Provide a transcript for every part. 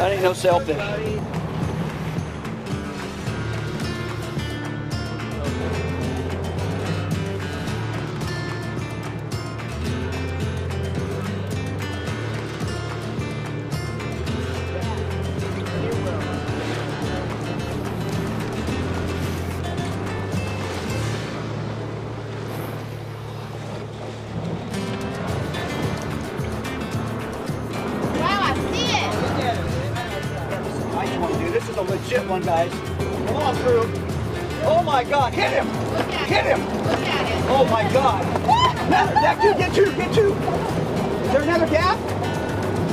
That ain't no sailfish. This is a legit one, guys. Come on through. Oh my God, hit him! Hit him! Oh my God. Another, get two. Is there another gap?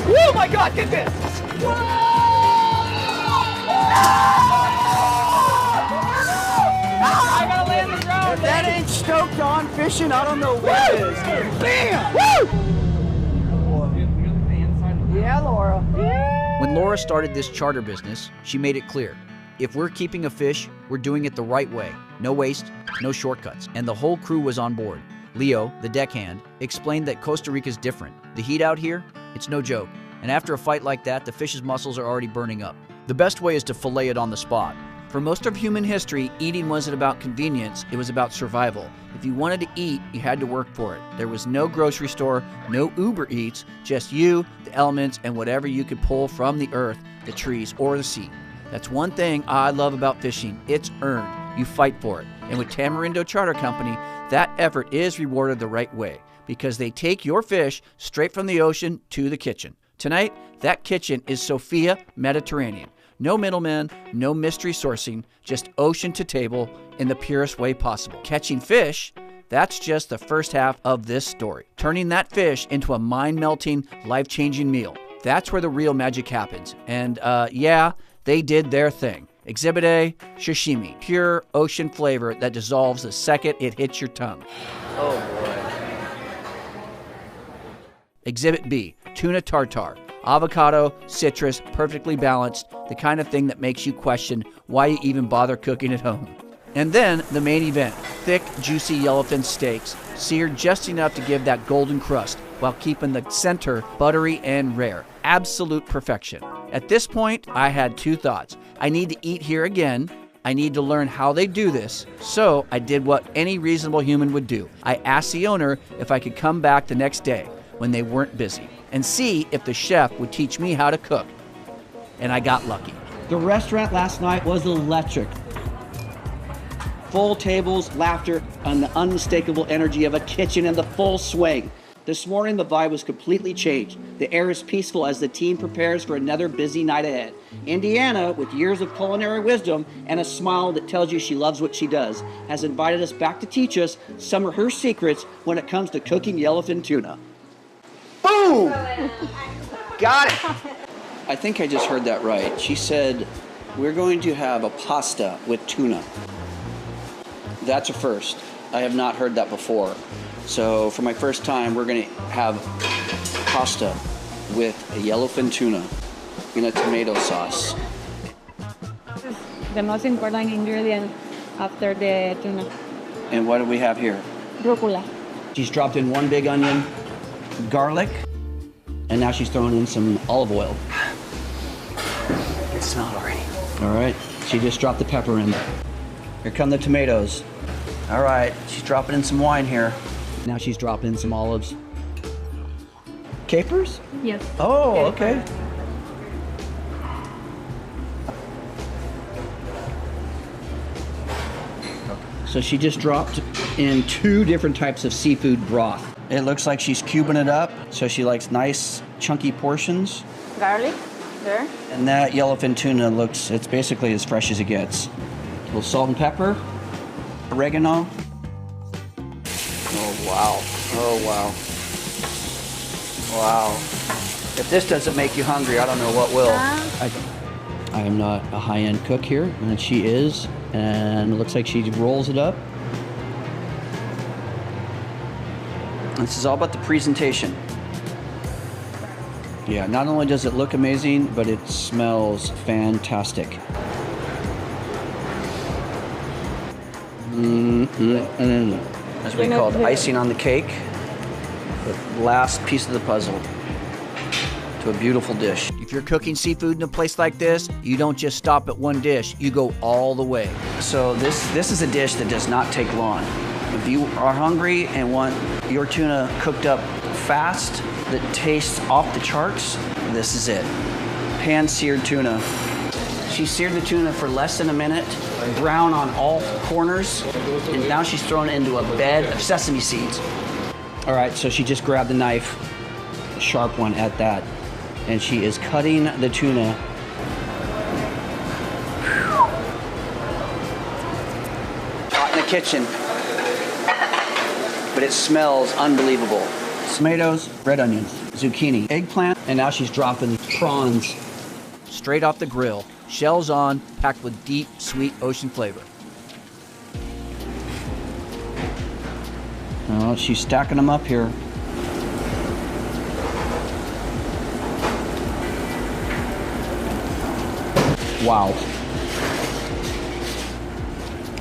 Oh my God, get this! Whoa! I gotta land the drone. If that ain't stoked on fishing, I don't know what is. Bam! Woo! Yeah, Laura. When Laura started this charter business, she made it clear, if we're keeping a fish, we're doing it the right way. No waste, no shortcuts. And the whole crew was on board. Leo, the deckhand, explained that Costa Rica's different. The heat out here, it's no joke. And after a fight like that, the fish's muscles are already burning up. The best way is to fillet it on the spot. For most of human history, eating wasn't about convenience, it was about survival. If you wanted to eat, you had to work for it. There was no grocery store, no Uber Eats, just you, the elements, and whatever you could pull from the earth, the trees, or the sea. That's one thing I love about fishing. It's earned. You fight for it. And with Tamarindo Charter Company, that effort is rewarded the right way because they take your fish straight from the ocean to the kitchen. Tonight, that kitchen is Sofia Mediterranean. No middlemen, no mystery sourcing, just ocean to table in the purest way possible. Catching fish, that's just the first half of this story. Turning that fish into a mind-melting, life-changing meal. That's where the real magic happens. And yeah, they did their thing. Exhibit A, sashimi. Pure ocean flavor that dissolves the second it hits your tongue. Oh boy. Exhibit B, tuna tartare. Avocado, citrus, perfectly balanced, the kind of thing that makes you question why you even bother cooking at home. And then the main event, thick, juicy yellowfin steaks, seared just enough to give that golden crust while keeping the center buttery and rare. Absolute perfection. At this point, I had two thoughts. I need to eat here again. I need to learn how they do this. So I did what any reasonable human would do. I asked the owner if I could come back the next day when they weren't busy and see if the chef would teach me how to cook. And I got lucky. The restaurant last night was electric. Full tables, laughter, and the unmistakable energy of a kitchen in the full swing. This morning, the vibe was completely changed. The air is peaceful as the team prepares for another busy night ahead. Indiana, with years of culinary wisdom and a smile that tells you she loves what she does, has invited us back to teach us some of her secrets when it comes to cooking yellowfin tuna. Boom! Got it! I think I just heard that right. She said, we're going to have a pasta with tuna. That's a first. I have not heard that before. So for my first time, we're going to have pasta with a yellowfin tuna in a tomato sauce. The most important ingredient after the tuna. And what do we have here? Rucola. She's dropped in one big onion, garlic, and now she's throwing in some olive oil. It smelled already. All right, she just dropped the pepper in there. Here come the tomatoes. All right, she's dropping in some wine here. Now she's dropping in some olives. Capers? Yes. Oh, okay. So she just dropped in 2 different types of seafood broth. It looks like she's cubing it up, so she likes nice, chunky portions. Garlic, there. And that yellowfin tuna looks, it's basically as fresh as it gets. A little salt and pepper, oregano. Oh, wow. Oh, wow. Wow. If this doesn't make you hungry, I don't know what will. I am not a high-end cook here, and she is. And it looks like she rolls it up. This is all about the presentation. Yeah, not only does it look amazing, but it smells fantastic. That's what we call icing on the cake. The last piece of the puzzle. to a beautiful dish. If you're cooking seafood in a place like this, you don't just stop at one dish, you go all the way. So this is a dish that does not take long. If you are hungry and want your tuna cooked up fast, that tastes off the charts, this is it. Pan-seared tuna. She seared the tuna for less than a minute, brown on all corners, and now she's thrown it into a bed of sesame seeds. All right, so she just grabbed the knife, a sharp one at that, and she is cutting the tuna. Hot in the kitchen, but it smells unbelievable. Tomatoes, red onions, zucchini, eggplant, and now she's dropping prawns. Straight off the grill, shells on, packed with deep, sweet ocean flavor. Oh, she's stacking them up here. Wow.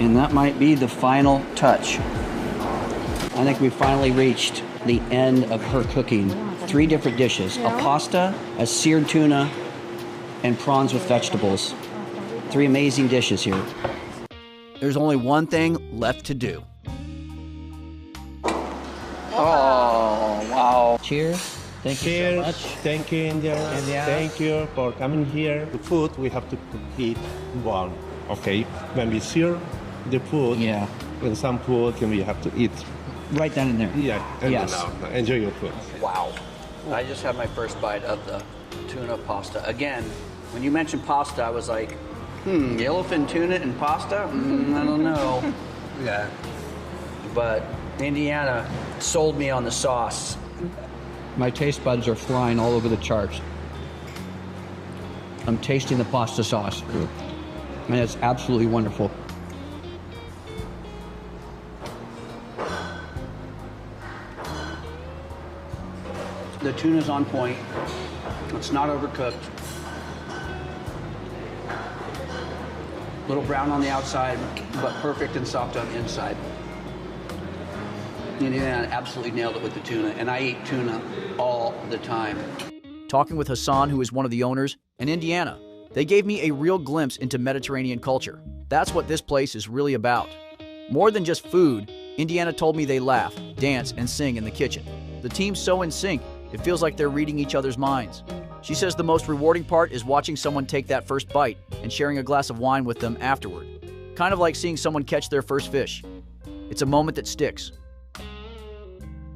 And that might be the final touch. I think we finally reached the end of her cooking. 3 different dishes, a pasta, a seared tuna, and prawns with vegetables. 3 amazing dishes here. There's only one thing left to do. Oh, wow. Cheers. Thank you so much. Thank you, India. Thank you for coming here. The food we have to eat warm. Okay, when we sear the food, with some food, we have to eat. Right down in there. Yeah, and Yes. now enjoy your food. Wow. I just had my first bite of the tuna pasta. Again, when you mentioned pasta, I was like, yellowfin tuna and pasta? I don't know. Yeah. But Indiana sold me on the sauce. My taste buds are flying all over the charts. I'm tasting the pasta sauce. And it's absolutely wonderful. The tuna's on point. It's not overcooked. A little brown on the outside, but perfect and soft on the inside. Indiana absolutely nailed it with the tuna, and I eat tuna all the time. Talking with Hassan, who is one of the owners, and Indiana, they gave me a real glimpse into Mediterranean culture. That's what this place is really about. More than just food, Indiana told me they laugh, dance, and sing in the kitchen. The team's so in sync, it feels like they're reading each other's minds. She says the most rewarding part is watching someone take that first bite and sharing a glass of wine with them afterward. Kind of like seeing someone catch their first fish. It's a moment that sticks.